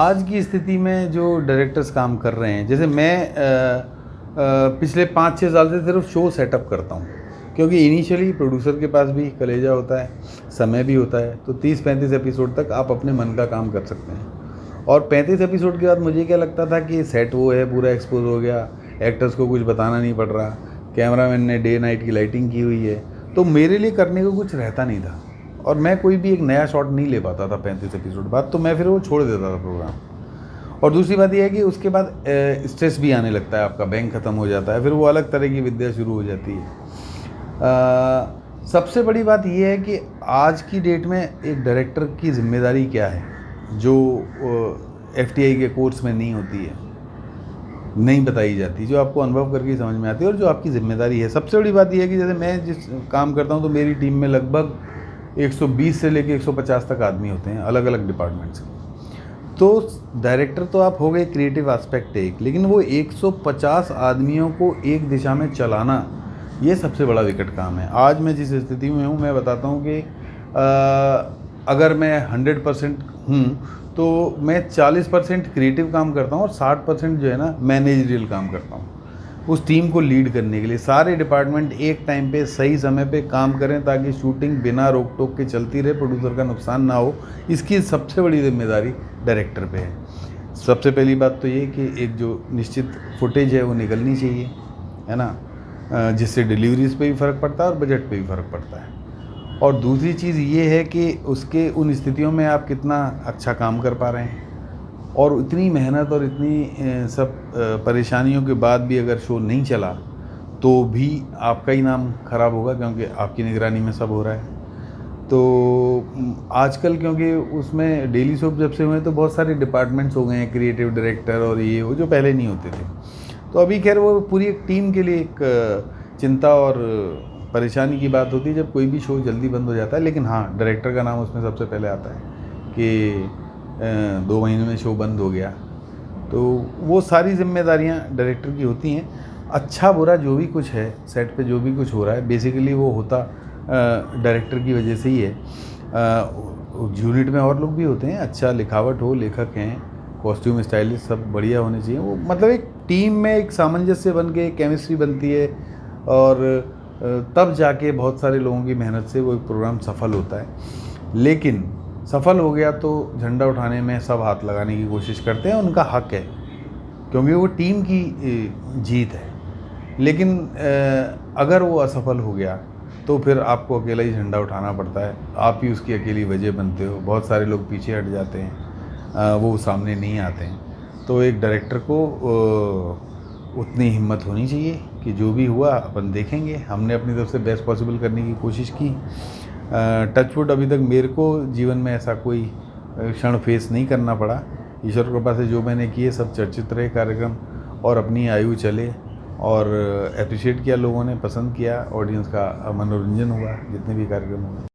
आज की स्थिति में जो डायरेक्टर्स काम कर रहे हैं, जैसे मैं पिछले 5-6 साल से सिर्फ शो सेटअप करता हूँ, क्योंकि इनिशियली प्रोड्यूसर के पास भी कलेजा होता है, समय भी होता है, तो 30-35 एपिसोड तक आप अपने मन का काम कर सकते हैं। और 35 एपिसोड के बाद मुझे क्या लगता था कि सेट वो है, पूरा एक्सपोज हो गया, एक्टर्स को कुछ बताना नहीं पड़ रहा, कैमरामैन ने डे नाइट की लाइटिंग की हुई है, तो मेरे लिए करने को कुछ रहता नहीं था और मैं कोई भी एक नया शॉट नहीं ले पाता था 35 एपिसोड बाद, तो मैं फिर वो छोड़ देता था प्रोग्राम। और दूसरी बात यह है कि उसके बाद स्ट्रेस भी आने लगता है, आपका बैंक ख़त्म हो जाता है, फिर वो अलग तरह की विद्या शुरू हो जाती है। सबसे बड़ी बात यह है कि आज की डेट में एक डायरेक्टर की जिम्मेदारी क्या है, जो FTI के कोर्स में नहीं होती है, नहीं बताई जाती, जो आपको अनुभव करके समझ में आती है और जो आपकी जिम्मेदारी है। सबसे बड़ी बात यह है कि जैसे मैं जिस काम करता हूँ तो मेरी टीम में लगभग 120 से लेकर 150 तक आदमी होते हैं, अलग अलग डिपार्टमेंट्स के। तो डायरेक्टर तो आप हो गए, क्रिएटिव एस्पेक्ट एक, लेकिन वो 150 आदमियों को एक दिशा में चलाना, ये सबसे बड़ा विकट काम है। आज मैं जिस स्थिति में हूँ, मैं बताता हूँ कि अगर मैं 100% हूँ तो मैं 40% क्रिएटिव काम करता हूँ और 60% जो है ना मैनेजरियल काम करता हूँ, उस टीम को लीड करने के लिए। सारे डिपार्टमेंट एक टाइम पे सही समय पे काम करें ताकि शूटिंग बिना रोक टोक के चलती रहे, प्रोड्यूसर का नुकसान ना हो, इसकी सबसे बड़ी जिम्मेदारी डायरेक्टर पे है। सबसे पहली बात तो ये कि एक जो निश्चित फुटेज है वो निकलनी चाहिए, है ना, जिससे डिलीवरीज पे भी फ़र्क पड़ता है और बजट पे भी फ़र्क पड़ता है। और दूसरी चीज़ ये है कि उसके उन स्थितियों में आप कितना अच्छा काम कर पा रहे हैं, और इतनी मेहनत और इतनी सब परेशानियों के बाद भी अगर शो नहीं चला तो भी आपका ही नाम ख़राब होगा, क्योंकि आपकी निगरानी में सब हो रहा है। तो आजकल क्योंकि उसमें डेली सोप जब से हुए तो बहुत सारे डिपार्टमेंट्स हो गए हैं, क्रिएटिव डायरेक्टर और ये वो, जो पहले नहीं होते थे। तो अभी खैर वो पूरी एक टीम के लिए एक चिंता और परेशानी की बात होती है जब कोई भी शो जल्दी बंद हो जाता है। लेकिन हाँ, डायरेक्टर का नाम उसमें सबसे पहले आता है कि 2 महीने में शो बंद हो गया, तो वो सारी जिम्मेदारियां डायरेक्टर की होती हैं। अच्छा बुरा जो भी कुछ है सेट पे, जो भी कुछ हो रहा है, बेसिकली वो होता डायरेक्टर की वजह से ही है। यूनिट में और लोग भी होते हैं, अच्छा लिखावट हो, लेखक हैं, कॉस्ट्यूम स्टाइलिस्ट सब बढ़िया होने चाहिए। वो मतलब एक टीम में एक सामंजस्य बन के केमिस्ट्री बनती है और तब जाके बहुत सारे लोगों की मेहनत से वो एक प्रोग्राम सफल होता है। लेकिन सफल हो गया तो झंडा उठाने में सब हाथ लगाने की कोशिश करते हैं, उनका हक है क्योंकि वो टीम की जीत है। लेकिन अगर वो असफल हो गया तो फिर आपको अकेला ही झंडा उठाना पड़ता है, आप ही उसकी अकेली वजह बनते हो। बहुत सारे लोग पीछे हट जाते हैं, वो सामने नहीं आते हैं। तो एक डायरेक्टर को उतनी हिम्मत होनी चाहिए कि जो भी हुआ अपन देखेंगे। हमने अपनी तरफ से बेस्ट पॉसिबल करने की कोशिश की। टचवुड अभी तक मेरे को जीवन में ऐसा कोई क्षण फेस नहीं करना पड़ा। ईश्वर कृपा से जो मैंने किए सब चर्चित रहे कार्यक्रम और अपनी आयु चले, और अप्रिशिएट किया लोगों ने, पसंद किया, ऑडियंस का मनोरंजन हुआ जितने भी कार्यक्रम हुए।